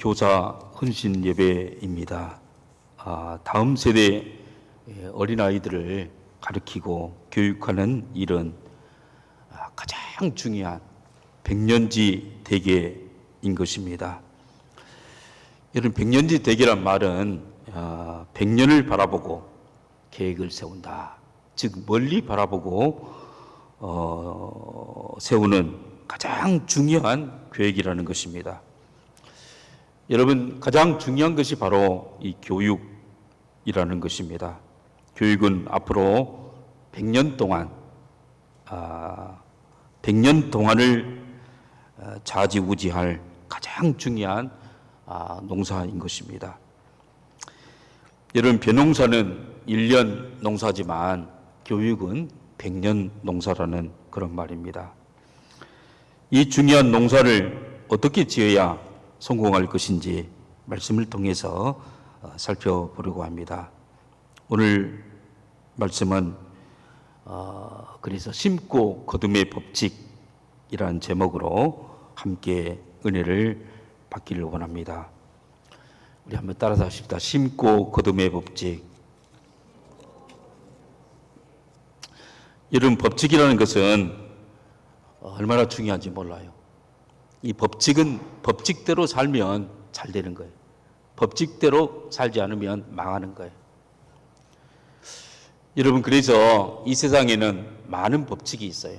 교사 헌신 예배입니다. 다음 세대 어린아이들을 가르치고 교육하는 일은 가장 중요한 백년지 대계인 것입니다. 이런 백년지 대계란 말은 100년을 바라보고 계획을 세운다. 즉 멀리 바라보고 세우는 가장 중요한 계획이라는 것입니다. 여러분, 가장 중요한 것이 바로 이 교육이라는 것입니다. 교육은 앞으로 100년 동안 100년 동안을 좌지우지할 가장 중요한 농사인 것입니다. 여러분, 벼농사는 1년 농사지만 교육은 100년 농사라는 그런 말입니다. 이 중요한 농사를 어떻게 지어야 성공할 것인지 말씀을 통해서 살펴보려고 합니다. 오늘 말씀은 그래서 심고 거둠의 법칙이라는 제목으로 함께 은혜를 받기를 원합니다. 우리 한번 따라서 하십시다. 심고 거둠의 법칙. 이런 법칙이라는 것은 얼마나 중요한지 몰라요. 이 법칙은 법칙대로 살면 잘 되는 거예요. 법칙대로 살지 않으면 망하는 거예요. 여러분, 그래서 이 세상에는 많은 법칙이 있어요.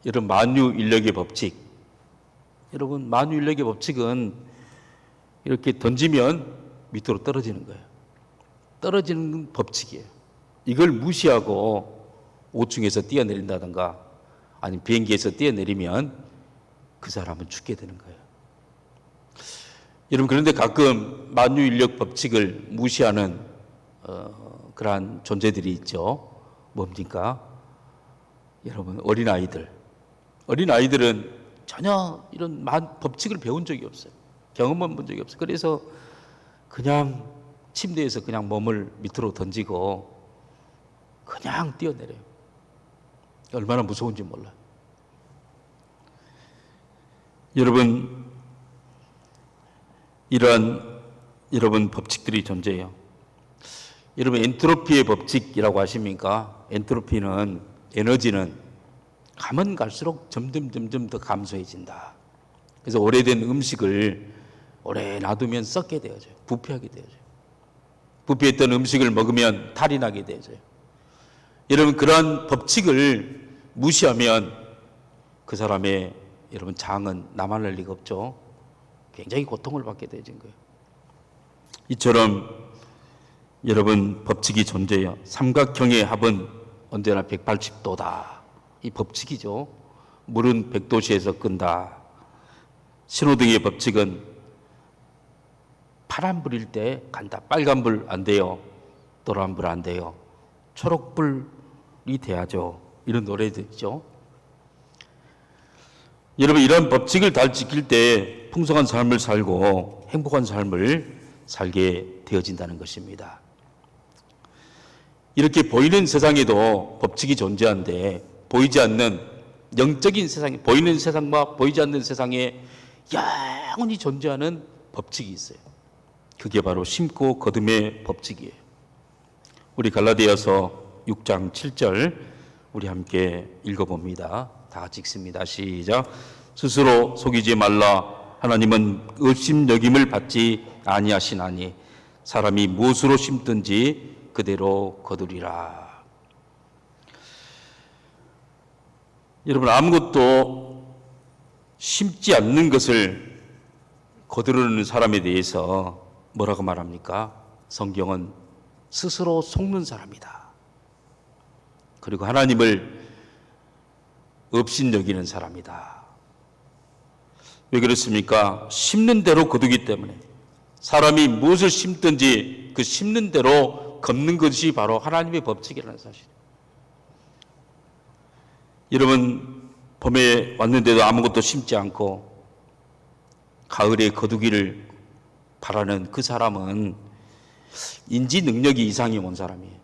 여러분, 만유인력의 법칙. 여러분, 만유인력의 법칙은 이렇게 던지면 밑으로 떨어지는 거예요. 떨어지는 법칙이에요. 이걸 무시하고 5층에서 뛰어내린다든가 아니면 비행기에서 뛰어내리면 그 사람은 죽게 되는 거예요. 여러분, 그런데 가끔 만유인력 법칙을 무시하는 그러한 존재들이 있죠. 뭡니까? 여러분, 어린아이들은 전혀 이런 법칙을 배운 적이 없어요. 경험해 본 적이 없어요. 그래서 그냥 침대에서 그냥 몸을 밑으로 던지고 그냥 뛰어내려요. 얼마나 무서운지 몰라요. 여러분, 이러한 법칙들이 존재해요. 여러분, 엔트로피의 법칙이라고 아십니까? 엔트로피는, 에너지는 가면 갈수록 점점 더 감소해진다. 그래서 오래된 음식을 오래 놔두면 썩게 되어져요. 부패하게 되어져요. 부패했던 음식을 먹으면 탈이 나게 되어져요. 여러분, 그러한 법칙을 무시하면 그 사람의 여러분 장은 남아날 리가 없죠. 굉장히 고통을 받게 되어진 거예요. 이처럼 여러분, 법칙이 존재해요. 삼각형의 합은 언제나 180도다. 이 법칙이죠. 물은 100도씨에서 끈다. 신호등의 법칙은 파란불일 때 간다. 빨간불 안 돼요. 노란불 안 돼요. 초록불이 돼야죠. 이런 노래도 있죠. 여러분, 이런 법칙을 잘 지킬 때 풍성한 삶을 살고 행복한 삶을 살게 되어진다는 것입니다. 이렇게 보이는 세상에도 법칙이 존재하는데 보이지 않는 영적인 세상에, 보이는 세상과 보이지 않는 세상에 영원히 존재하는 법칙이 있어요. 그게 바로 심고 거둠의 법칙이에요. 우리 갈라디아서 6장 7절 우리 함께 읽어봅니다. 다 같이 읽습니다. 시작. 스스로 속이지 말라. 하나님은 의심여김을 받지 아니하시나니 사람이 무엇으로 심든지 그대로 거두리라. 여러분, 아무것도 심지 않는 것을 거두려는 사람에 대해서 뭐라고 말합니까? 성경은 스스로 속는 사람이다. 그리고 하나님을 업신여기는 사람이다. 왜 그렇습니까? 심는 대로 거두기 때문에. 사람이 무엇을 심든지 그 심는 대로 걷는 것이 바로 하나님의 법칙이라는 사실. 여러분, 봄에 왔는데도 아무것도 심지 않고 가을에 거두기를 바라는 그 사람은 인지 능력이 이상이 온 사람이에요.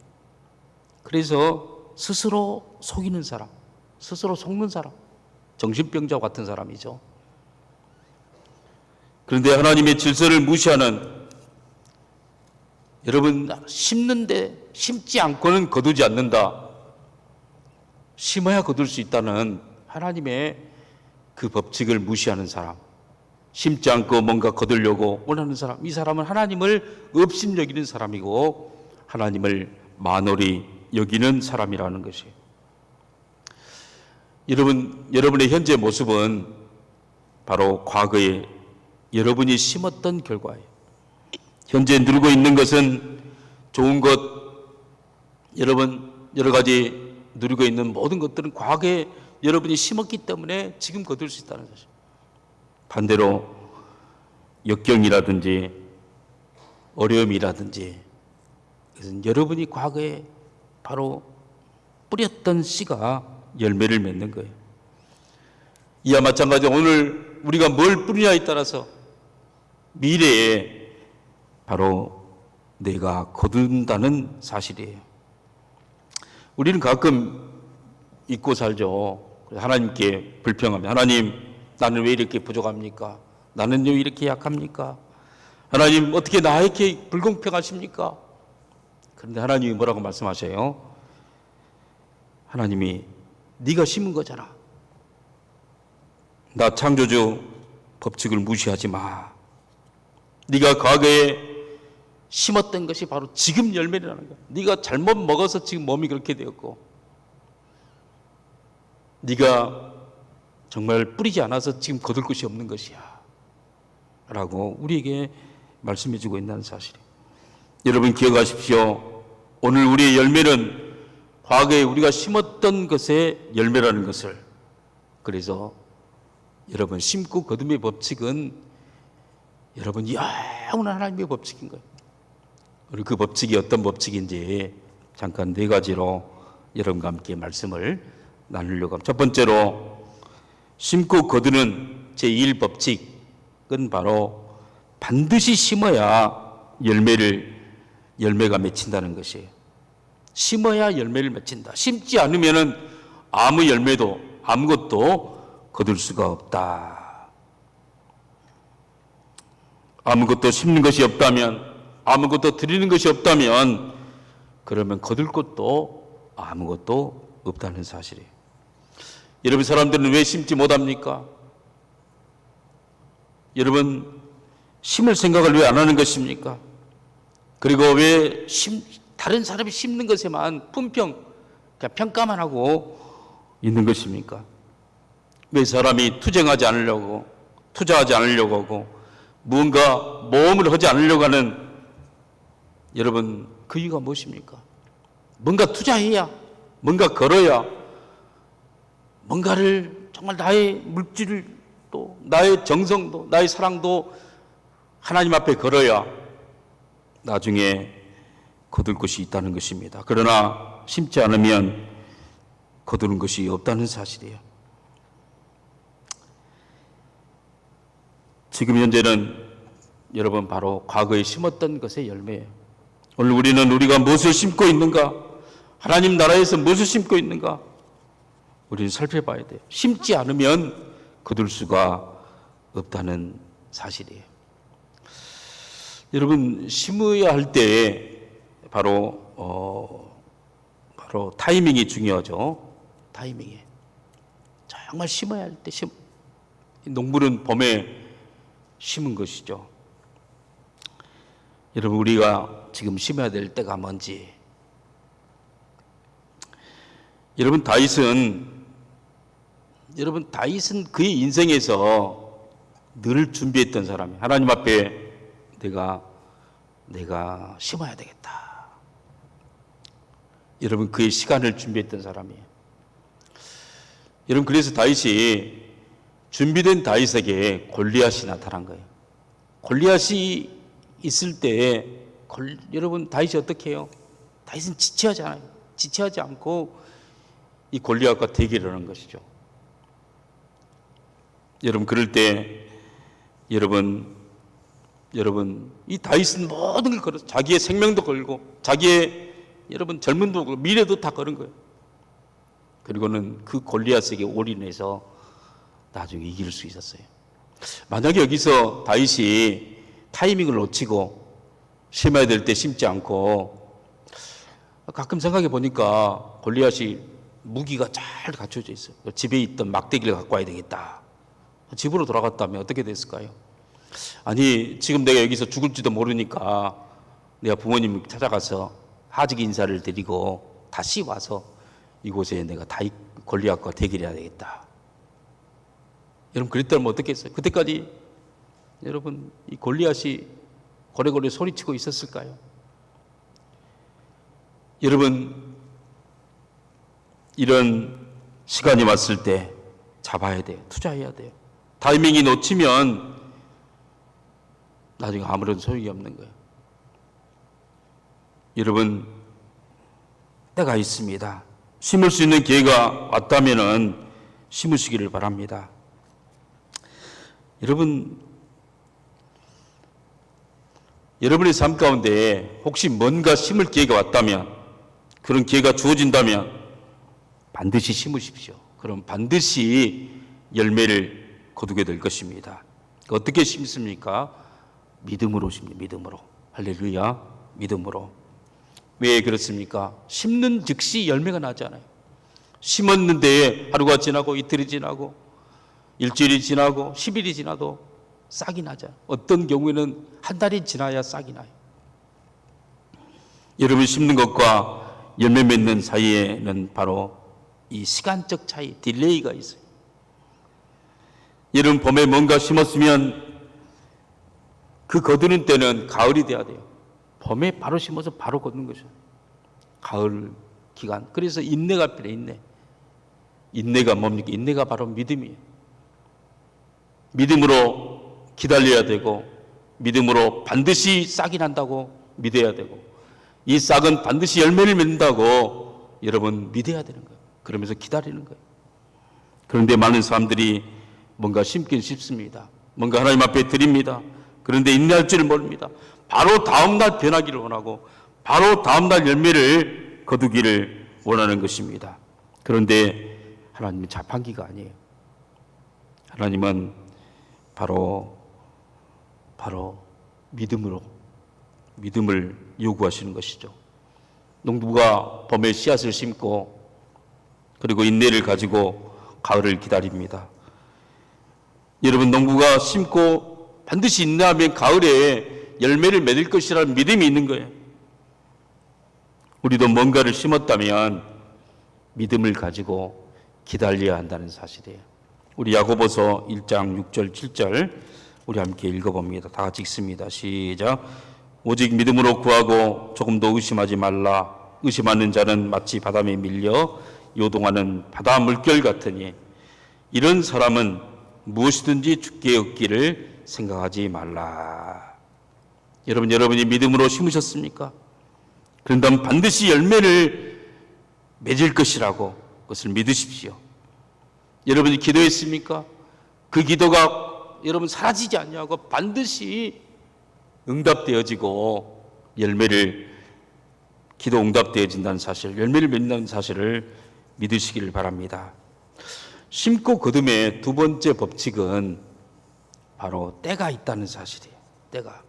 그래서 스스로 속이는 사람, 스스로 속는 사람, 정신병자 같은 사람이죠. 그런데 하나님의 질서를 무시하는, 여러분, 심는데 심지 않고는 거두지 않는다. 심어야 거둘 수 있다는 하나님의 그 법칙을 무시하는 사람, 심지 않고 뭔가 거두려고 원하는 사람, 이 사람은 하나님을 업신여기는 사람이고 하나님을 만홀히 여기는 사람이라는 것이에요. 여러분의 현재 모습은 바로 과거에 여러분이 심었던 결과예요. 현재 누리고 있는 것은 좋은 것, 여러분 여러 가지 누리고 있는 모든 것들은 과거에 여러분이 심었기 때문에 지금 거둘 수 있다는 것이죠. 반대로 역경이라든지 어려움이라든지, 그것은 여러분이 과거에 바로 뿌렸던 씨가 열매를 맺는 거예요. 이와 마찬가지로 오늘 우리가 뭘 뿌리냐에 따라서 미래에 바로 내가 거둔다는 사실이에요. 우리는 가끔 잊고 살죠. 하나님께 불평하며, 하나님, 나는 왜 이렇게 부족합니까? 나는 왜 이렇게 약합니까? 하나님, 어떻게 나에게 불공평하십니까? 그런데 하나님이 뭐라고 말씀하셔요? 하나님이 네가 심은 거잖아. 나 창조주 법칙을 무시하지 마. 네가 과거에 심었던 것이 바로 지금 열매라는 거야. 네가 잘못 먹어서 지금 몸이 그렇게 되었고, 네가 정말 뿌리지 않아서 지금 거둘 것이 없는 것이야 라고 우리에게 말씀해 주고 있다는 사실이에요. 여러분 기억하십시오. 오늘 우리의 열매는 과거에 우리가 심었던 것의 열매라는 것을. 그래서 여러분, 심고 거둠의 법칙은 여러분 영원한 하나님의 법칙인 거예요. 우리 그 법칙이 어떤 법칙인지 잠깐 네 가지로 여러분과 함께 말씀을 나누려고 합니다. 첫 번째로, 심고 거두는 제1법칙은 바로 반드시 심어야 열매가 맺힌다는 것이에요. 심어야 열매를 맺힌다. 심지 않으면은 아무 열매도 아무것도 거둘 수가 없다. 아무것도 심는 것이 없다면, 아무것도 드리는 것이 없다면, 그러면 거둘 것도 아무것도 없다는 사실이에요. 여러분, 사람들은 왜 심지 못합니까? 여러분, 심을 생각을 왜 안 하는 것입니까? 그리고 왜 다른 사람이 심는 것에만 평가만 하고 있는 것입니까? 왜 사람이 투쟁하지 않으려고, 투자하지 않으려고 하고, 무언가 모험을 하지 않으려고 하는, 여러분, 그 이유가 무엇입니까? 뭔가 투자해야, 뭔가 걸어야, 뭔가를 정말 나의 물질을 또 나의 정성도 나의 사랑도 하나님 앞에 걸어야 나중에 거둘 것이 있다는 것입니다. 그러나 심지 않으면 거두는 것이 없다는 사실이에요. 지금 현재는 여러분 바로 과거에 심었던 것의 열매예요. 오늘 우리는 우리가 무엇을 심고 있는가? 하나님 나라에서 무엇을 심고 있는가? 우리는 살펴봐야 돼요. 심지 않으면 거둘 수가 없다는 사실이에요. 여러분, 심어야 할 때 바로 타이밍이 중요하죠. 타이밍이. 정말 심어야 할 때 농부는 봄에 심은 것이죠. 여러분, 우리가 지금 심어야 될 때가 뭔지. 여러분, 다윗은 그의 인생에서 늘 준비했던 사람이에요. 하나님 앞에 내가 심어야 되겠다. 여러분, 그의 시간을 준비했던 사람이에요. 여러분, 그래서 다윗이, 준비된 다윗에게 골리앗이 나타난 거예요. 골리앗이 있을 때 여러분, 다윗이 어떻게 해요? 다윗은 지체하지 않아요. 지체하지 않고 이 골리앗과 대결을 하는 것이죠. 여러분, 그럴 때 여러분 이 다윗은 모든 걸 걸어서 자기의 생명도 걸고 자기의 여러분 젊음도 걸고 미래도 다 걸은 거예요. 그리고는 그 골리앗에게 올인해서 나중에 이길 수 있었어요. 만약에 여기서 다윗이 타이밍을 놓치고 심어야 될 때 심지 않고, 가끔 생각해 보니까 골리앗이 무기가 잘 갖춰져 있어요. 집에 있던 막대기를 갖고 와야 되겠다. 집으로 돌아갔다면 어떻게 됐을까요? 아니, 지금 내가 여기서 죽을지도 모르니까 내가 부모님 찾아가서 하직 인사를 드리고 다시 와서 이곳에 내가 다윗 골리앗과 대결해야 되겠다. 여러분, 그랬다면 어떻겠어요? 그때까지 여러분, 이 골리앗이 고래고래 소리치고 있었을까요? 여러분, 이런 시간이 왔을 때 잡아야 돼요. 투자해야 돼요. 타이밍이 놓치면 나중에 아무런 소용이 없는 거예요. 여러분, 때가 있습니다. 심을 수 있는 기회가 왔다면 심으시기를 바랍니다. 여러분, 여러분의 삶 가운데 혹시 뭔가 심을 기회가 왔다면, 그런 기회가 주어진다면 반드시 심으십시오. 그럼 반드시 열매를 거두게 될 것입니다. 어떻게 심습니까? 믿음으로 심습니다. 믿음으로. 할렐루야. 믿음으로. 왜 그렇습니까? 심는 즉시 열매가 나지 않아요. 심었는데 하루가 지나고 이틀이 지나고 일주일이 지나고 10일이 지나도 싹이 나죠. 어떤 경우에는 한 달이 지나야 싹이 나요. 여러분, 심는 것과 열매 맺는 사이에는 바로 이 시간적 차이, 딜레이가 있어요. 여러분, 봄에 뭔가 심었으면 그 거두는 때는 가을이 돼야 돼요. 봄에 바로 심어서 바로 거두는 거죠. 가을 기간. 그래서 인내가 필요해요. 인내. 인내가 뭡니까? 인내가 바로 믿음이에요. 믿음으로 기다려야 되고, 믿음으로 반드시 싹이 난다고 믿어야 되고, 이 싹은 반드시 열매를 맺는다고 여러분 믿어야 되는 거예요. 그러면서 기다리는 거예요. 그런데 많은 사람들이 뭔가 심긴 쉽습니다. 뭔가 하나님 앞에 드립니다. 그런데 인내할 줄 모릅니다. 바로 다음날 변하기를 원하고 바로 다음날 열매를 거두기를 원하는 것입니다. 그런데 하나님은 자판기가 아니에요. 하나님은 바로 믿음을 요구하시는 것이죠. 농부가 봄에 씨앗을 심고 그리고 인내를 가지고 가을을 기다립니다. 여러분, 농부가 심고 반드시 인내하면 가을에 열매를 맺을 것이라는 믿음이 있는 거예요. 우리도 뭔가를 심었다면 믿음을 가지고 기다려야 한다는 사실이에요. 우리 야고보서 1장 6절 7절 우리 함께 읽어봅니다. 다 같이 읽습니다. 시작. 오직 믿음으로 구하고 조금도 의심하지 말라. 의심하는 자는 마치 바람에 밀려 요동하는 바다 물결 같으니 이런 사람은 무엇이든지 주께 얻기를 생각하지 말라. 여러분이 믿음으로 심으셨습니까? 그런다면 반드시 열매를 맺을 것이라고 그것을 믿으십시오. 여러분이 기도했습니까? 그 기도가 여러분 사라지지 않냐고 반드시 응답되어지고 기도 응답되어진다는 사실, 열매를 맺는다는 사실을 믿으시기를 바랍니다. 심고 거둠의 두 번째 법칙은 바로 때가 있다는 사실이에요. 때가.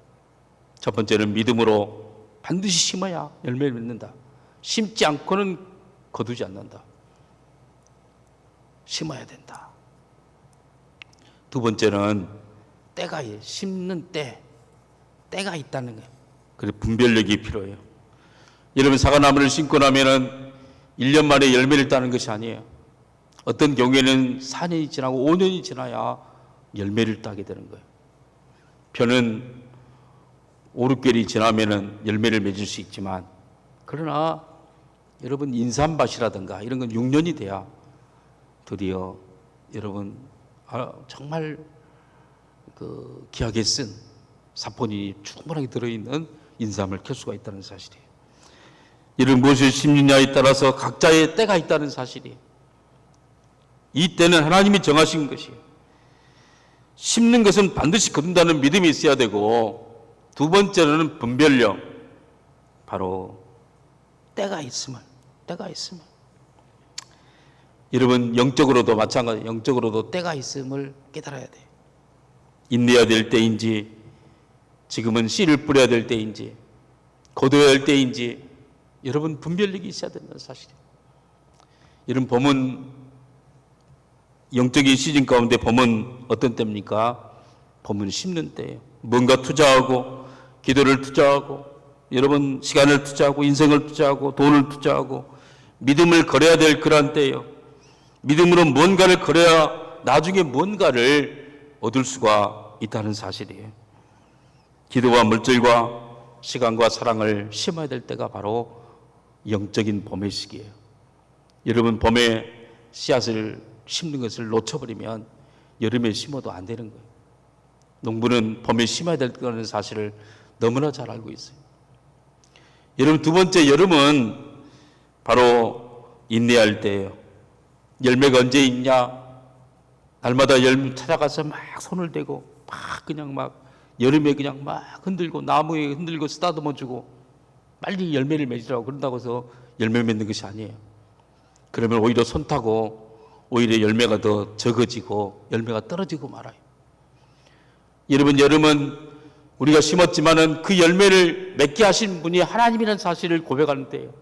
첫 번째는 믿음으로 반드시 심어야 열매를 맺는다. 심지 않고는 거두지 않는다. 심어야 된다. 두 번째는 때가 심는 때가 있다는 거예요. 그래서 분별력이 필요해요. 여러분, 사과나무를 심고 나면은 1년 만에 열매를 따는 것이 아니에요. 어떤 경우에는 4년이 지나고 5년이 지나야 열매를 따게 되는 거예요. 벼는 5, 6개월이 지나면은 열매를 맺을 수 있지만, 그러나 여러분 인삼밭이라든가 이런 건 6년이 돼야 드디어 여러분 정말 그 귀하게 쓴 사포닌이 충분하게 들어있는 인삼을 켤 수가 있다는 사실이에요. 이를 무엇을 심느냐에 따라서 각자의 때가 있다는 사실이에요. 이 때는 하나님이 정하신 것이에요. 심는 것은 반드시 거둔다는 믿음이 있어야 되고, 두 번째로는 분별력, 바로 때가 있음을. 여러분, 영적으로도 마찬가지예요. 영적으로도 때가 있음을 깨달아야 돼요. 인내해야 될 때인지, 지금은 씨를 뿌려야 될 때인지, 거둬야 할 때인지, 여러분 분별력이 있어야 된다는 사실이에요. 여러분 봄은 영적인 시즌 가운데 봄은 어떤 때입니까? 봄은 심는 때예요. 뭔가 투자하고, 기도를 투자하고, 여러분 시간을 투자하고, 인생을 투자하고, 돈을 투자하고, 믿음을 걸어야 될 그런 때예요. 믿음으로 뭔가를 걸어야 나중에 뭔가를 얻을 수가 있다는 사실이에요. 기도와 물질과 시간과 사랑을 심어야 될 때가 바로 영적인 봄의 시기예요. 여러분 봄에 씨앗을 심는 것을 놓쳐버리면 여름에 심어도 안 되는 거예요. 농부는 봄에 심어야 될 거라는 사실을 너무나 잘 알고 있어요. 여러분 두 번째, 여름은 바로 인내할 때예요. 열매가 언제 있냐? 날마다 열매 찾아가서 막 손을 대고 막 그냥 막 여름에 그냥 막 흔들고 나무에 흔들고 쓰다듬어 주고 빨리 열매를 맺으라고 그런다고 해서 열매 맺는 것이 아니에요. 그러면 오히려 손 타고 오히려 열매가 더 적어지고 열매가 떨어지고 말아요. 여러분 여름은 우리가 심었지만은 그 열매를 맺게 하신 분이 하나님이라는 사실을 고백하는 때예요.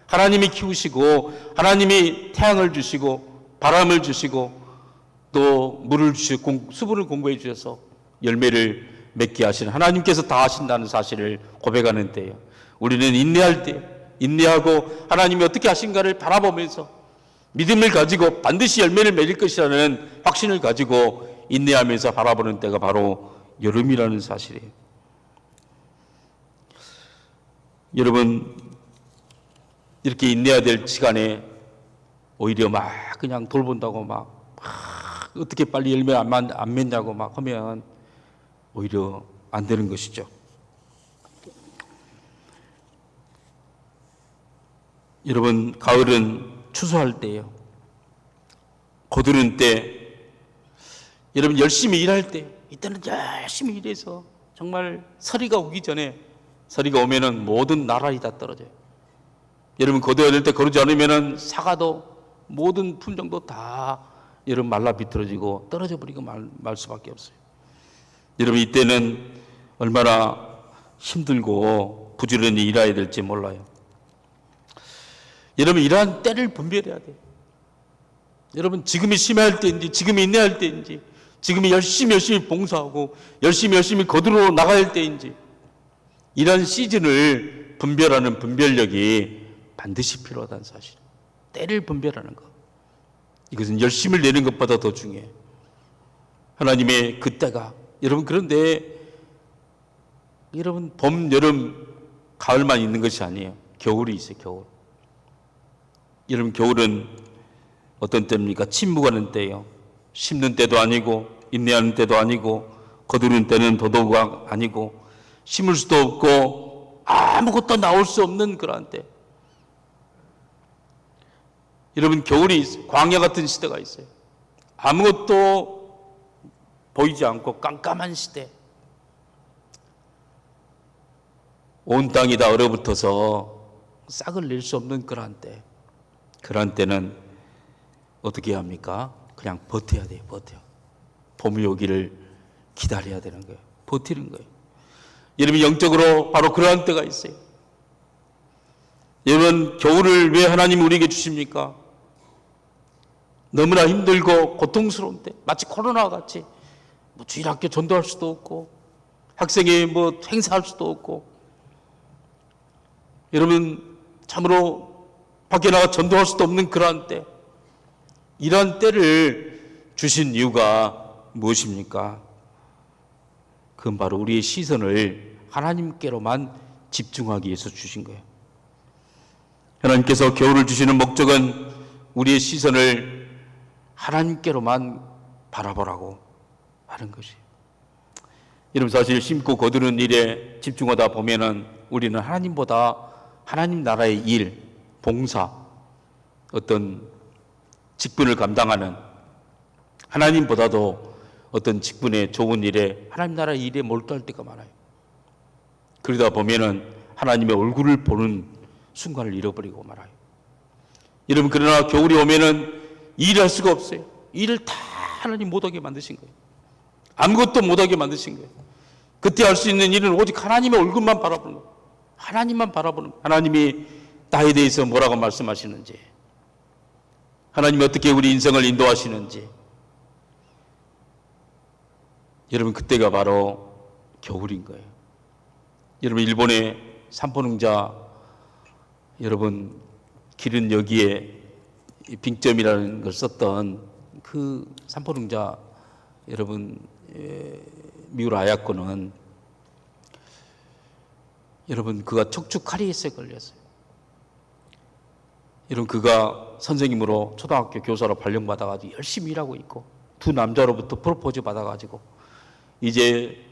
하나님이 키우시고 하나님이 태양을 주시고 바람을 주시고 또 물을 주시고 수분을 공급해 주셔서 열매를 맺게 하시는 하나님께서 다 하신다는 사실을 고백하는 때예요. 우리는 인내할 때 인내하고 하나님이 어떻게 하신가를 바라보면서 믿음을 가지고 반드시 열매를 맺을 것이라는 확신을 가지고 인내하면서 바라보는 때가 바로 여름이라는 사실이에요. 여러분 이렇게 인내해야 될 시간에 오히려 막 그냥 돌본다고 막 어떻게 빨리 열매 안 맺냐고 막 하면 오히려 안 되는 것이죠. 여러분 가을은 추수할 때예요. 거두는 때, 여러분 열심히 일할 때, 이때는 열심히 일해서 정말 서리가 오기 전에, 서리가 오면은 모든 나라이 다 떨어져요. 여러분 거둬야 될 때 거두지 않으면은 사과도 모든 품종도 다 여러분 말라 비틀어지고 떨어져 버리고 말 수밖에 없어요. 여러분 이때는 얼마나 힘들고 부지런히 일해야 될지 몰라요. 여러분 이러한 때를 분별해야 돼요. 여러분 지금이 심해할 때인지 지금이 인내할 때인지 지금이 열심히 봉사하고 열심히 거두러 나가야 할 때인지 이런 시즌을 분별하는 분별력이 반드시 필요하다는 사실. 때를 분별하는 것. 이것은 열심을 내는 것보다 더 중요해요. 하나님의 그 때가 여러분 그런데 여러분 봄, 여름, 가을만 있는 것이 아니에요. 겨울이 있어요. 겨울. 여러분 겨울은 어떤 때입니까? 침묵하는 때예요. 심는 때도 아니고 인내하는 때도 아니고 거두는 때는 더더욱 아니고 심을 수도 없고 아무것도 나올 수 없는 그러한 때. 여러분 겨울이 있어요. 광야 같은 시대가 있어요. 아무것도 보이지 않고 깜깜한 시대. 온 땅이 다 얼어붙어서 싹을 낼 수 없는 그러한 때. 그러한 때는 어떻게 해야 합니까? 그냥 버텨야 돼요. 버텨. 봄이 오기를 기다려야 되는 거예요. 버티는 거예요. 여러분 영적으로 바로 그러한 때가 있어요. 여러분 겨울을 왜 하나님 우리에게 주십니까? 너무나 힘들고 고통스러운 때, 마치 코로나 같이 뭐 주일학교 전도할 수도 없고 학생회 뭐 행사할 수도 없고 여러분 참으로 밖에 나가 전도할 수도 없는 그러한 때, 이러한 때를 주신 이유가 무엇입니까? 그건 바로 우리의 시선을 하나님께로만 집중하기 위해서 주신 거예요. 하나님께서 겨울을 주시는 목적은 우리의 시선을 하나님께로만 바라보라고 하는 것이에요. 여러분 사실 심고 거두는 일에 집중하다 보면은 우리는 하나님보다 하나님 나라의 일, 봉사, 어떤 직분을 감당하는 하나님보다도 어떤 직분의 좋은 일에 하나님 나라의 일에 몰두할 때가 많아요. 그러다 보면은 하나님의 얼굴을 보는 순간을 잃어버리고 말아요. 여러분 그러나 겨울이 오면은 일할 수가 없어요. 일을 다 하나님 못하게 만드신 거예요. 아무것도 못하게 만드신 거예요. 그때 할 수 있는 일은 오직 하나님의 얼굴만 바라보는 거예요. 하나님만 바라보는 거예요. 하나님이 나에 대해서 뭐라고 말씀하시는지, 하나님이 어떻게 우리 인생을 인도하시는지. 여러분, 그때가 바로 겨울인 거예요. 여러분, 일본의 산포능자, 여러분 길은 여기에 빙점이라는 걸 썼던 그 산포능자, 여러분 미우라 아야코는 여러분 그가 척추 카리에스에 걸렸어요. 여러분 그가 선생님으로 초등학교 교사로 발령받아가지고 열심히 일하고 있고, 두 남자로부터 프로포즈 받아가지고 이제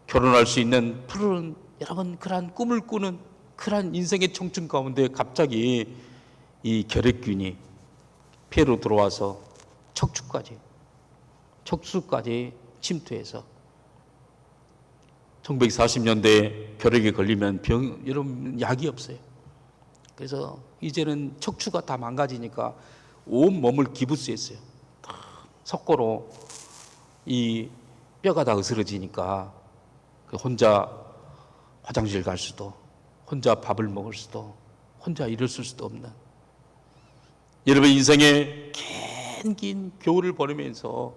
결혼할 수 있는 푸른 여러분 그러한 꿈을 꾸는 그러한 인생의 청춘 가운데 갑자기 이 결핵균이 폐로 들어와서 척수까지 침투해서 1940년대에 결핵에 걸리면 여러분 약이 없어요. 그래서 이제는 척추가 다 망가지니까 온 몸을 기부스했어요. 석고로 이 뼈가 다 으스러지니까 혼자 화장실 갈 수도, 혼자 밥을 먹을 수도, 혼자 일을 쓸 수도 없는, 여러분 인생의 긴 겨울을 보내면서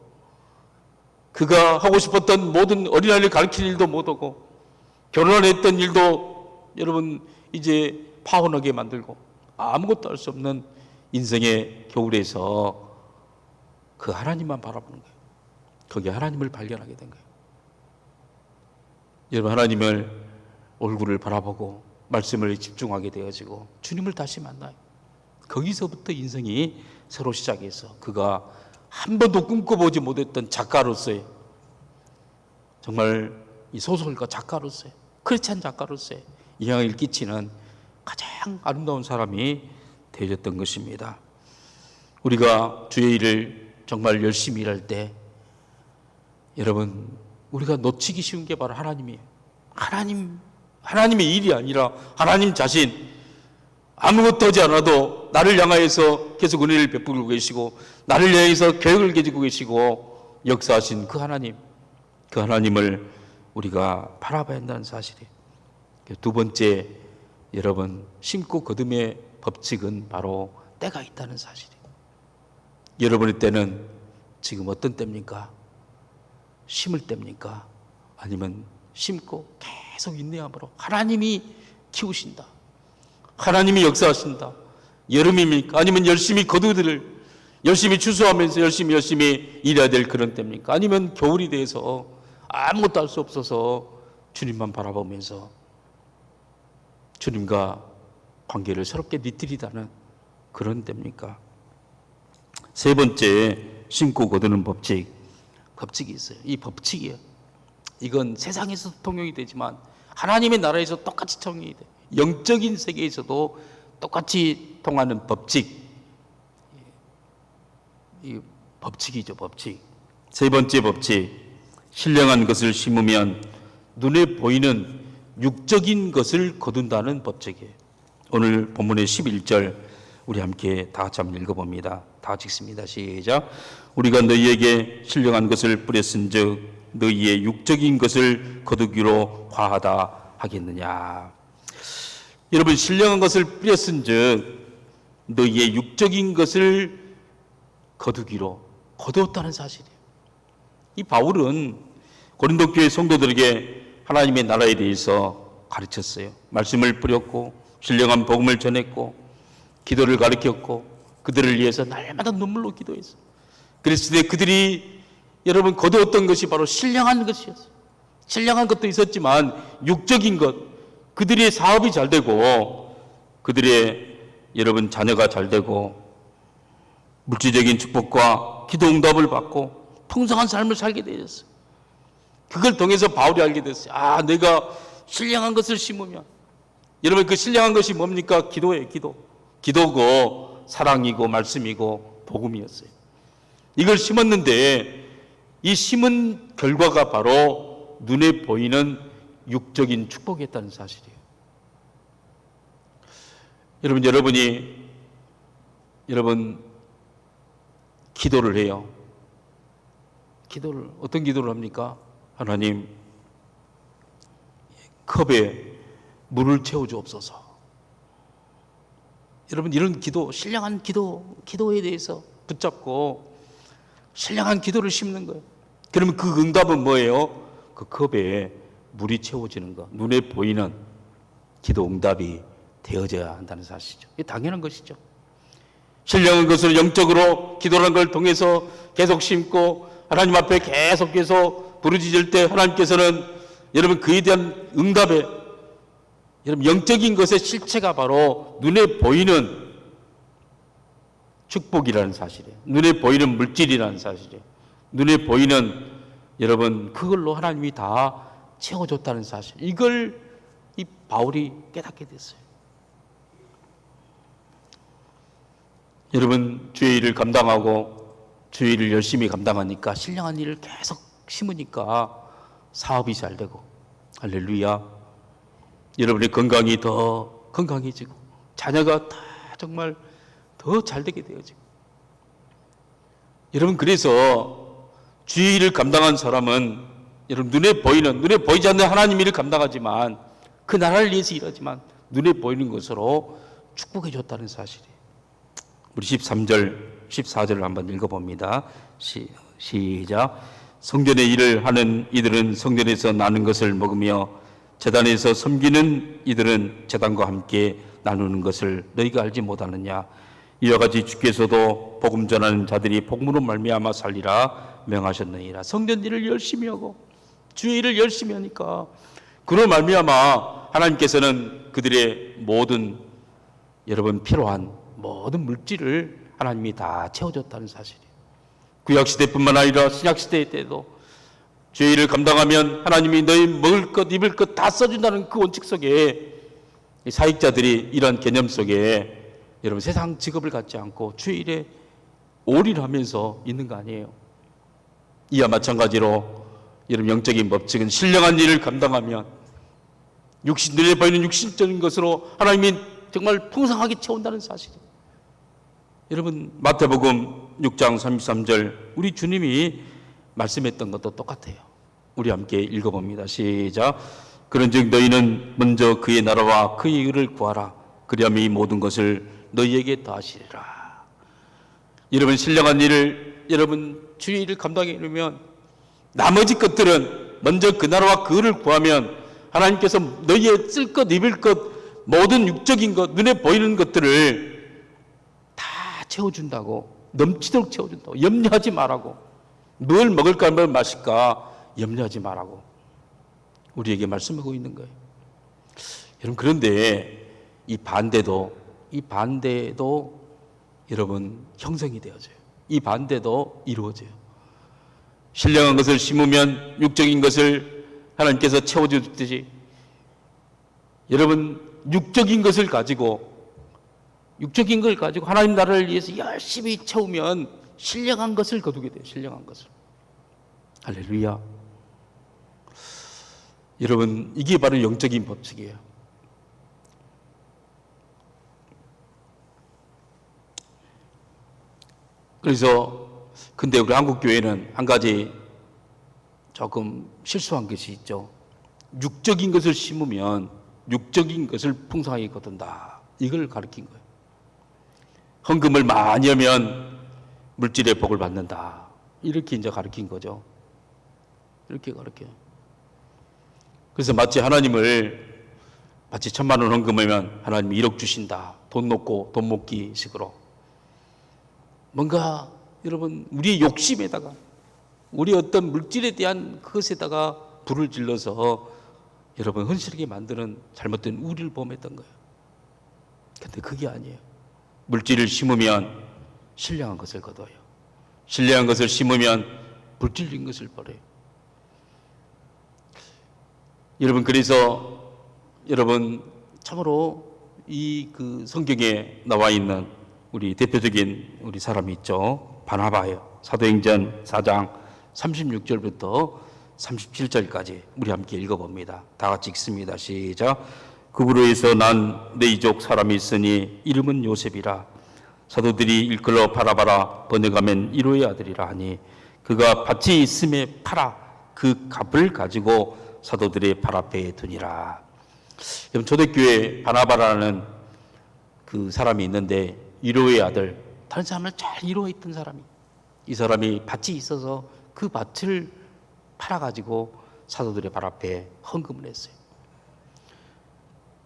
그가 하고 싶었던 모든 어린아이를 가르칠 일도 못하고, 결혼을 했던 일도 여러분 이제 파혼하게 만들고, 아무것도 할 수 없는 인생의 겨울에서 그 하나님만 바라보는 거예요. 거기에 하나님을 발견하게 된 거예요. 여러분, 하나님을 얼굴을 바라보고 말씀을 집중하게 되어지고 주님을 다시 만나요. 거기서부터 인생이 새로 시작해서 그가 한 번도 꿈꿔보지 못했던 작가로서의, 정말 이 소설가 작가로서의, 크리스찬 작가로서의 영향을 끼치는 가장 아름다운 사람이 되어졌던 것입니다. 우리가 주의 일을 정말 열심히 일할 때 여러분 우리가 놓치기 쉬운 게 바로 하나님이에요. 하나님의 일이 아니라 하나님 자신, 아무것도 하지 않아도 나를 향하여서 계속 은혜를 베풀고 계시고 나를 향해서 계획을 가지고 계시고 역사하신 그 하나님, 그 하나님을 우리가 바라봐야 한다는 사실이에요. 두 번째, 여러분 심고 거둠의 법칙은 바로 때가 있다는 사실이에요. 여러분의 때는 지금 어떤 때입니까? 심을 때입니까? 아니면 심고 계속 인내함으로 하나님이 키우신다, 하나님이 역사하신다, 여름입니까? 아니면 열심히 열심히 추수하면서 열심히 일해야 될 그런 때입니까? 아니면 겨울이 돼서 아무것도 할 수 없어서 주님만 바라보면서 주님과 관계를 새롭게 리트리다는 그런 때입니까? 세 번째, 심고 거두는 법칙이 있어요. 이 법칙이에요. 이건 세상에서도 통용이 되지만 하나님의 나라에서 똑같이 통용이 돼요. 영적인 세계에서도 똑같이 통하는 법칙. 이 법칙이죠, 법칙. 세 번째 법칙, 신령한 것을 심으면 눈에 보이는 육적인 것을 거둔다는 법칙이에요. 오늘 본문의 11절 우리 함께 다 같이 한번 읽어봅니다. 다 같이 읽습니다. 시작. 우리가 너희에게 신령한 것을 뿌렸은즉 너희의 육적인 것을 거두기로 과하다 하겠느냐. 여러분, 신령한 것을 뿌렸은즉 너희의 육적인 것을 거두었다는 사실이에요. 이 바울은 고린도 교회 성도들에게 하나님의 나라에 대해서 가르쳤어요. 말씀을 뿌렸고 신령한 복음을 전했고 기도를 가르쳤고 그들을 위해서 날마다 눈물로 기도했어요. 그랬을 때 그들이 여러분 거두었던 것이 바로 신령한 것이었어요. 신령한 것도 있었지만 육적인 것, 그들의 사업이 잘 되고 그들의 여러분 자녀가 잘 되고 물질적인 축복과 기도 응답을 받고 풍성한 삶을 살게 되었어요. 그걸 통해서 바울이 알게 됐어요. 아, 내가 신령한 것을 심으면, 여러분 그 신령한 것이 뭡니까? 기도예요. 기도고 사랑이고 말씀이고 복음이었어요. 이걸 심었는데 이 심은 결과가 바로 눈에 보이는 육적인 축복이었다는 사실이에요. 여러분 기도를 해요. 어떤 기도를 합니까? 하나님, 컵에 물을 채워 주옵소서. 여러분, 이런 기도, 신령한 기도에 대해서 붙잡고 신령한 기도를 심는 거예요. 그러면 그 응답은 뭐예요? 그 컵에 물이 채워지는 것, 눈에 보이는 기도 응답이 되어져야 한다는 사실이죠. 이게 당연한 것이죠. 신령한 것을 영적으로 기도라는 걸 통해서 계속 심고 하나님 앞에 계속해서 부르짖을 때 하나님께서는 여러분 그에 대한 응답에 여러분 영적인 것의 실체가 바로 눈에 보이는 축복이라는 사실이에요. 눈에 보이는 물질이라는 사실이에요. 눈에 보이는 여러분 그걸로 하나님이 다 채워줬다는 사실. 이걸 이 바울이 깨닫게 됐어요. 여러분 주의 일을 감당하고 주의 일을 열심히 감당하니까 신령한 일을 계속 심으니까 사업이 잘 되고 할렐루야. 여러분의 건강이 더 건강해지고 자녀가 다 정말 더 잘 되게 되어지고 여러분 그래서 주의 일을 감당한 사람은 여러분 눈에 보이지 않는 하나님 일을 감당하지만 그 나라를 위해서 일하지만 눈에 보이는 것으로 축복해 줬다는 사실이에요. 우리 13절 14절을 한번 읽어봅니다. 시작. 성전의 일을 하는 이들은 성전에서 나는 것을 먹으며 제단에서 섬기는 이들은 제단과 함께 나누는 것을 너희가 알지 못하느냐. 이와 같이 주께서도 복음 전하는 자들이 복음으로 말미암아 살리라 명하셨느니라. 성전 일을 열심히 하고 주의 일을 열심히 하니까 그로 말미암아 하나님께서는 그들의 모든 여러분 필요한 모든 물질을 하나님이 다 채워줬다는 사실이에요. 구약시대뿐만 아니라 신약시대 때도 주의 일을 감당하면 하나님이 너희 먹을 것 입을 것 다 써준다는 그 원칙 속에 사역자들이 이런 개념 속에 여러분 세상 직업을 갖지 않고 주의 일에 올인하면서 있는 거 아니에요. 이와 마찬가지로 여러분 영적인 법칙은 신령한 일을 감당하면 눈에 보이는 육신적인 것으로 하나님이 정말 풍성하게 채운다는 사실이에요. 여러분 마태복음 6장 33절 우리 주님이 말씀했던 것도 똑같아요. 우리 함께 읽어봅니다. 시작. 그런즉 너희는 먼저 그의 나라와 그의 의를 구하라. 그리하면 이 모든 것을 너희에게 더하시리라. 여러분 신령한 일을 여러분 주의 일을 감당해 이루면 나머지 것들은 먼저 그 나라와 그 의를 구하면 하나님께서 너희의 쓸 것 입을 것 모든 육적인 것 눈에 보이는 것들을 다 채워준다고 넘치도록 채워준다고 염려하지 말라고 뭘 먹을까 뭘 마실까 염려하지 말라고 우리에게 말씀하고 있는 거예요. 여러분 그런데 이 반대도 여러분 형성이 되어져요. 이 반대도 이루어져요. 신령한 것을 심으면 육적인 것을 하나님께서 채워주듯이 여러분 육적인 걸 가지고 하나님 나라를 위해서 열심히 채우면 신령한 것을 거두게 돼요. 신령한 것을. 할렐루야. 여러분 이게 바로 영적인 법칙이에요. 그래서 근데 우리 한국교회는 한 가지 조금 실수한 것이 있죠. 육적인 것을 심으면 육적인 것을 풍성하게 거둔다. 이걸 가르친 거예요. 헌금을 많이 하면 물질의 복을 받는다. 이렇게 이제 가르친 거죠. 이렇게 가르쳐요. 그래서 마치 1,000만 원 헌금하면 하나님이 1억 주신다. 돈 놓고 돈 먹기 식으로. 뭔가 여러분 우리의 욕심에다가 우리 어떤 물질에 대한 그것에다가 불을 질러서 여러분 헌신하게 만드는 잘못된 우리를 범했던 거예요. 근데 그게 아니에요. 물질을 심으면 신령한 것을 거둬요. 신령한 것을 심으면 물질인 것을 버려요. 여러분 그래서 여러분 참으로 이 그 성경에 나와 있는 우리 대표적인 우리 사람이 있죠. 바나바예요. 사도행전 4장 36절부터 37절까지 우리 함께 읽어봅니다. 다 같이 읽습니다. 시작. 그부로에서 난 내 이족 사람이 있으니 이름은 요셉이라. 사도들이 일컬어 바나바라 번역하면 이로의 아들이라 하니 그가 밭이 있음에 팔아 그 값을 가지고 사도들의 발 앞에 두니라. 여러분, 초대교회 바나바라는 그 사람이 있는데 이로의 아들, 다른 사람을 잘 이로했던 사람이, 이 사람이 밭이 있어서 그 밭을 팔아가지고 사도들의 발 앞에 헌금을 했어요.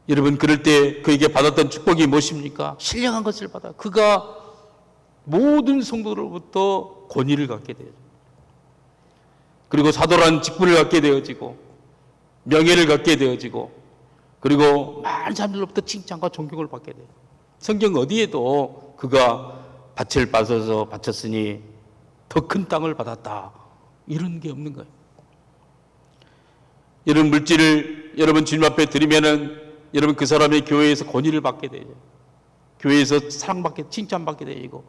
여러분, 그럴 때 그에게 받았던 축복이 무엇입니까? 신령한 것을 받아 그가 모든 성도로부터 권위를 갖게 돼요. 그리고 사도라는 직분을 갖게 되어지고 명예를 갖게 되어지고, 그리고 많은 사람들로부터 칭찬과 존경을 받게 돼요. 성경 어디에도 그가 밭을 밟아서 바쳤으니 더 큰 땅을 받았다, 이런 게 없는 거예요. 이런 물질을 여러분 주님 앞에 드리면은 여러분 그 사람의 교회에서 권위를 받게 되죠. 교회에서 사랑받게, 칭찬받게 되고,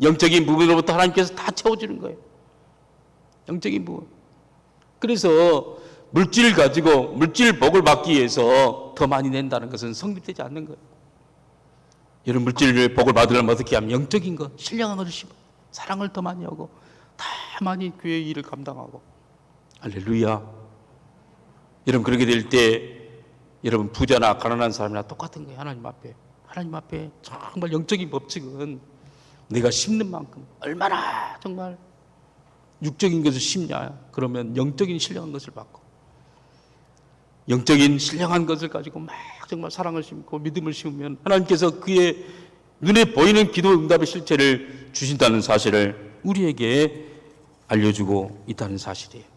영적인 부분으로부터 하나님께서 다 채워주는 거예요. 영적인 부분. 그래서 물질을 가지고 물질 복을 받기 위해서 더 많이 낸다는 것은 성립되지 않는 거예요. 이런 물질 복을 받으려면 어떻게 하면 영적인 것, 신령한 것을 심어 사랑을 더 많이 하고 다 많이 교회의 일을 감당하고. 할렐루야. 여러분, 그렇게 될 때 여러분 부자나 가난한 사람이나 똑같은 거예요. 하나님 앞에 정말 영적인 법칙은 내가 심는 만큼 얼마나 정말 육적인 것을 심냐, 그러면 영적인 신령한 것을 받고, 영적인 신령한 것을 가지고 막 정말 사랑을 심고 믿음을 심으면 하나님께서 그의 눈에 보이는 기도 응답의 실체를 주신다는 사실을 우리에게 알려주고 있다는 사실이에요.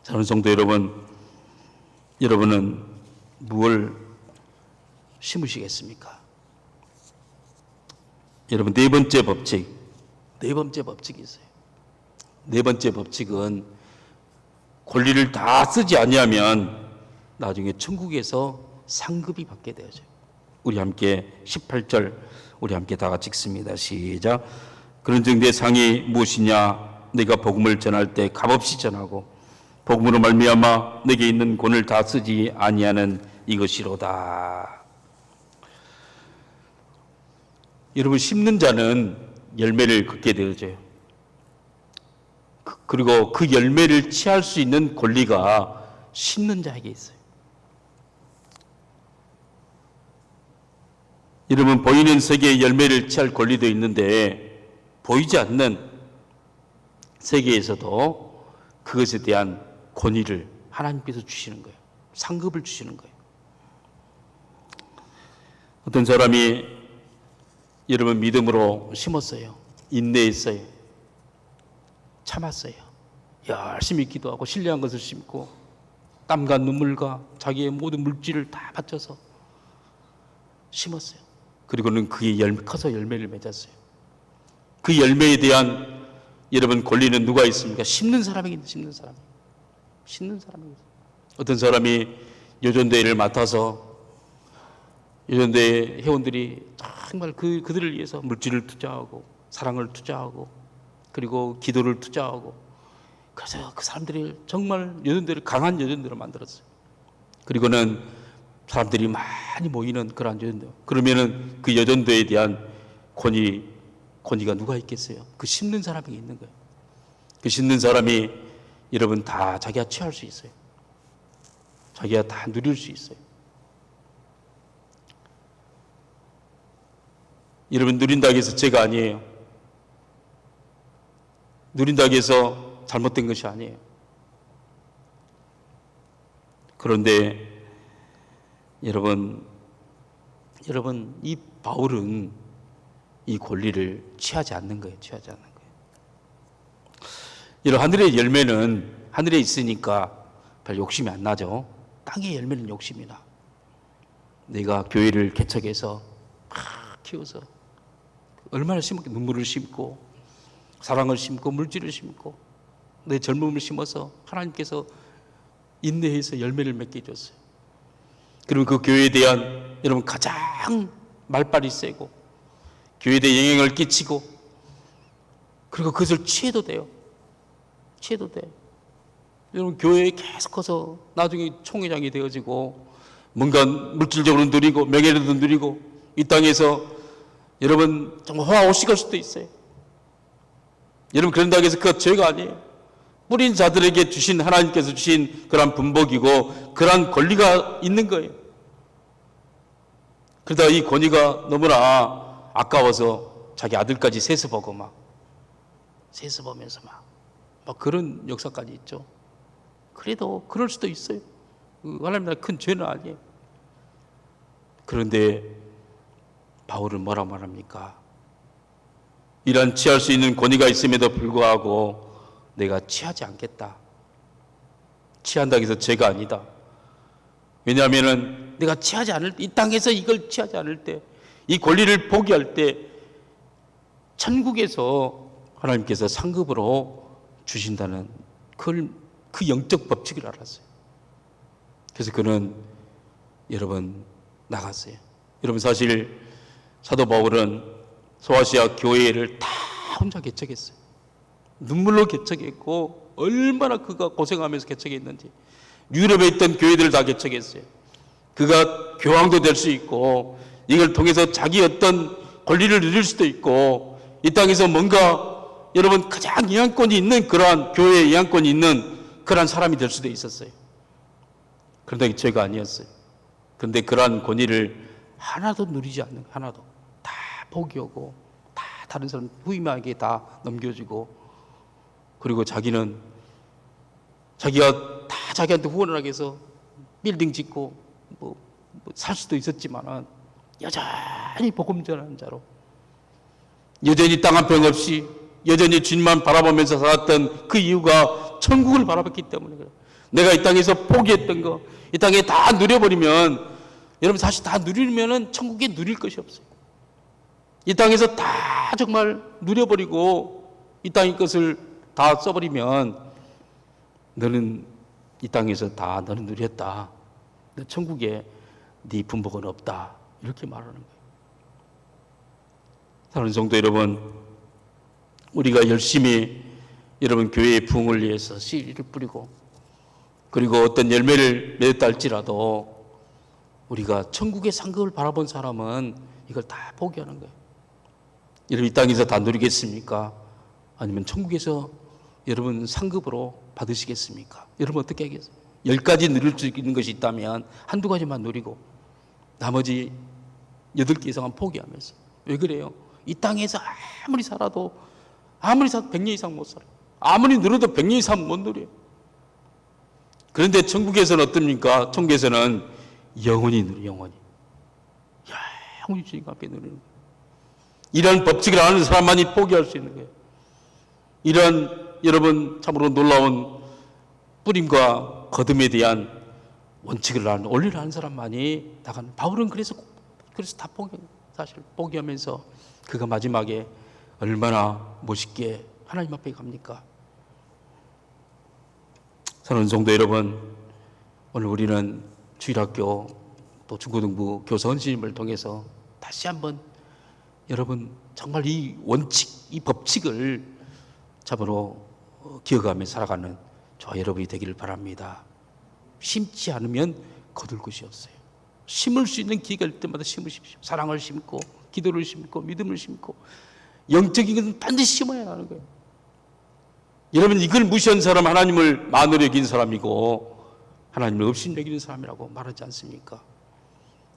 사랑하는 성도 여러분, 여러분은 무엇을 심으시겠습니까? 여러분, 네 번째 법칙이 있어요. 네 번째 법칙은 권리를 다 쓰지 아니하면 나중에 천국에서 상급이 받게 되어져요. 우리 함께 18절 우리 함께 다 같이 읽습니다. 시작. 그런즉 내 상이 무엇이냐? 내가 복음을 전할 때 값없이 전하고 복음으로 말미암아 내게 있는 권을 다 쓰지 아니하는 이것이로다. 여러분, 심는 자는 열매를 걷게 되어져요. 그리고 그 열매를 취할 수 있는 권리가 심는 자에게 있어요. 여러분, 보이는 세계의 열매를 취할 권리도 있는데 보이지 않는 세계에서도 그것에 대한 권위를 하나님께서 주시는 거예요. 상급을 주시는 거예요. 어떤 사람이 여러분 믿음으로 심었어요. 인내했어요. 참았어요. 열심히 기도하고 신뢰한 것을 심고 땀과 눈물과 자기의 모든 물질을 다 바쳐서 심었어요. 그리고는 그게 커서 열매를 맺었어요. 그 열매에 대한 여러분 권리는 누가 있습니까? 심는 사람에게 있는, 심는 사람에게. 어떤 사람이 요전대회를 맡아서 요전대 회원들이 정말 그들을 위해서 물질을 투자하고 사랑을 투자하고 그리고 기도를 투자하고, 그래서 그 사람들이 정말 요전대를 강한 요전대로 만들었어요. 그리고는 사람들이 많이 모이는 그러한 요전대. 그러면은 그 요전대에 대한 권위가 누가 있겠어요? 그 심는 사람에게 있는 거예요. 그 심는 사람이 여러분 다 자기가 취할 수 있어요. 자기가 다 누릴 수 있어요. 여러분, 누린다고 해서 죄가 아니에요. 누린다고 해서 잘못된 것이 아니에요. 그런데 여러분 이 바울은 이 권리를 취하지 않는 거예요. 여러분, 하늘의 열매는 하늘에 있으니까 별 욕심이 안 나죠. 땅의 열매는 욕심이 나. 내가 교회를 개척해서 막 키워서 얼마나 심고 눈물을 심고 사랑을 심고 물질을 심고 내 젊음을 심어서 하나님께서 인내해서 열매를 맺게 해줬어요. 그리고 그 교회에 대한 여러분 가장 말발이 세고 교회에 대해 영향을 끼치고 그리고 그것을 취해도 돼요. 여러분, 교회에 계속 커서 나중에 총회장이 되어지고 뭔가 물질적으로 누리고 명예로도 누리고 이 땅에서 여러분 정말 호화호식할 수도 있어요. 여러분, 그런다고 해서 그것 죄가 아니에요. 뿌린 자들에게 주신, 하나님께서 주신 그런 분복이고 그런 권리가 있는 거예요. 그러다 이 권위가 너무나 아까워서 자기 아들까지 세습하고 세습하면서 막 그런 역사까지 있죠. 그래도 그럴 수도 있어요. 하나님 나라 큰 죄는 아니에요. 그런데 바울은 뭐라 말합니까? 이런 취할 수 있는 권위가 있음에도 불구하고 내가 취하지 않겠다. 취한다고 해서 죄가 아니다. 왜냐하면 내가 취하지 않을 때, 이 땅에서 이걸 취하지 않을 때, 이 권리를 포기할 때 천국에서 하나님께서 상급으로 주신다는 그 영적 법칙을 알았어요. 그래서 그는 여러분 나갔어요. 여러분, 사실 사도 바울은 소아시아 교회를 다 혼자 개척했어요. 눈물로 개척했고 얼마나 그가 고생하면서 개척했는지. 유럽에 있던 교회들을 다 개척했어요. 그가 교황도 될 수 있고 이걸 통해서 자기 어떤 권리를 누릴 수도 있고 이 땅에서 뭔가 여러분 가장 영향권이 있는 그러한 교회에 영향권이 있는 그러한 사람이 될 수도 있었어요. 그런데 죄가 아니었어요. 그런데 그러한 권위를 하나도 누리지 않는, 하나도 다 포기하고 다 다른 사람 후임에게 다 넘겨주고, 그리고 자기는 자기가 다 자기한테 후원을 하기 위해서 빌딩 짓고 살 수도 있었지만은 여전히 복음 전하는 자로, 여전히 땅 한 평 없이 여전히 주님만 바라보면서 살았던 그 이유가 천국을 바라봤기 때문에 그래요. 내가 이 땅에서 포기했던 거, 이 땅에 다 누려버리면, 여러분 사실 다 누리면은 천국에 누릴 것이 없어요. 이 땅에서 다 정말 누려버리고 이 땅의 것을 다 써버리면 너는 이 땅에서 다 너는 누렸다. 너 천국에 네 분복은 없다. 이렇게 말하는 거예요. 사랑하는 성도 여러분, 우리가 열심히 여러분 교회의 부흥을 위해서 씨를 뿌리고 그리고 어떤 열매를 맺었다 할지라도 우리가 천국의 상급을 바라본 사람은 이걸 다 포기하는 거예요. 여러분, 이 땅에서 다 누리겠습니까? 아니면 천국에서 여러분 상급으로 받으시겠습니까? 여러분 어떻게 하겠어요? 10가지 누릴 수 있는 것이 있다면 한두 가지만 누리고 나머지 8개 이상은 포기하면서. 왜 그래요? 이 땅에서 아무리 살아도 100년 이상 못 살아요. 아무리 누려도 100년 이상 못 누려요. 그런데 천국에서는 어떻습니까? 천국에서는 영원히 누려요. 영원히 주님과 함께 누리는 거예요. 이런 법칙을 아는 사람만이 포기할 수 있는 거예요. 이런 여러분 참으로 놀라운 뿌림과 거듭에 대한 원칙을 아는, 원리를 아는 사람만이 나가는. 바울은 그래서 다 사실 포기하면서 그가 마지막에 얼마나 멋있게 하나님 앞에 갑니까? 사랑하는 성도 여러분, 오늘 우리는 주일학교 또 중고등부 교사 선생님을 통해서 다시 한번 여러분 정말 이 원칙, 이 법칙을 참으로 기억하며 살아가는 저와 여러분이 되기를 바랍니다. 심지 않으면 거둘 것이 없어요. 심을 수 있는 기회가 있을 때마다 심으십시오. 사랑을 심고 기도를 심고 믿음을 심고 영적인 것은 반드시 심어야 하는 거예요. 여러분, 이걸 무시한 사람 하나님을 만으로 여긴 사람이고 하나님을 없인 여기는 사람이라고 말하지 않습니까?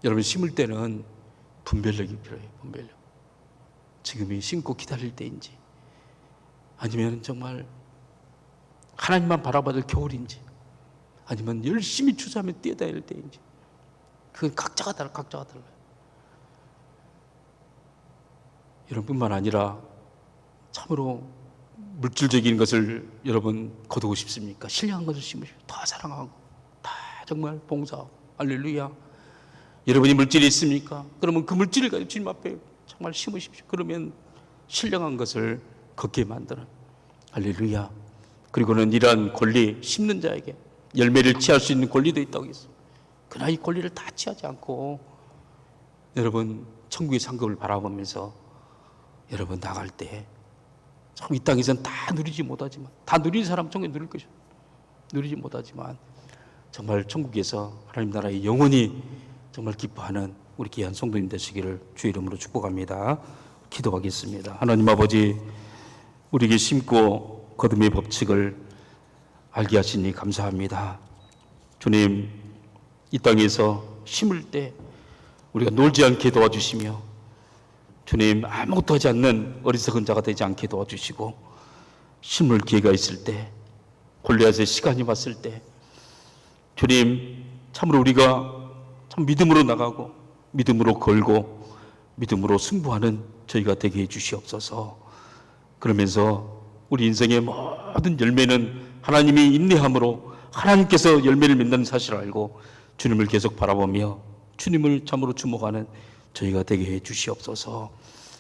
여러분, 심을 때는 분별력이 필요해요. 분별력. 지금이 심고 기다릴 때인지 아니면 정말 하나님만 바라봐줄 겨울인지 아니면 열심히 추수하며 뛰어다닐 때인지, 그건 각자가 달라요. 여러분뿐만 아니라 참으로 물질적인 것을 여러분 거두고 싶습니까? 신령한 것을 심으시고 다 사랑하고 다 정말 봉사하고 할렐루야. 여러분이 물질이 있습니까? 그러면 그 물질을 가지고 주님 앞에 정말 심으십시오. 그러면 신령한 것을 걷게 만드는 할렐루야. 그리고는 이러한 권리, 심는 자에게 열매를 취할 수 있는 권리도 있다고 했어요. 그러나 이 권리를 다 취하지 않고 여러분 천국의 상급을 바라보면서 여러분 나갈 때 참 이 땅에서는 다 누리지 못하지만, 다 누리는 사람은 천국에 누릴 것이죠. 누리지 못하지만 정말 천국에서 하나님 나라에 영원히 정말 기뻐하는 우리 귀한 성도님 되시기를 주의 이름으로 축복합니다. 기도하겠습니다. 하나님 아버지, 우리에게 심고 거듭의 법칙을 알게 하시니 감사합니다. 주님, 이 땅에서 심을 때 우리가 놀지 않게 도와주시며, 주님, 아무것도 하지 않는 어리석은 자가 되지 않게 도와주시고, 심을 기회가 있을 때, 골리앗의 시간이 왔을 때, 주님, 참으로 우리가 참 믿음으로 나가고 믿음으로 걸고 믿음으로 승부하는 저희가 되게 해 주시옵소서. 그러면서 우리 인생의 모든 열매는 하나님이 인내함으로 하나님께서 열매를 맺는 사실을 알고 주님을 계속 바라보며 주님을 참으로 주목하는 저희가 되게 해 주시옵소서.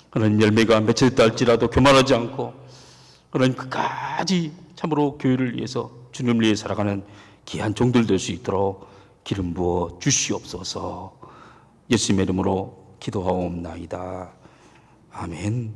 그런 열매가 맺혀졌다 할지라도 교만하지 않고 그런 끝까지 참으로 교회를 위해서 주님을 위해 살아가는 귀한 종들 될 수 있도록 기름 부어 주시옵소서. 예수님의 이름으로 기도하옵나이다. 아멘.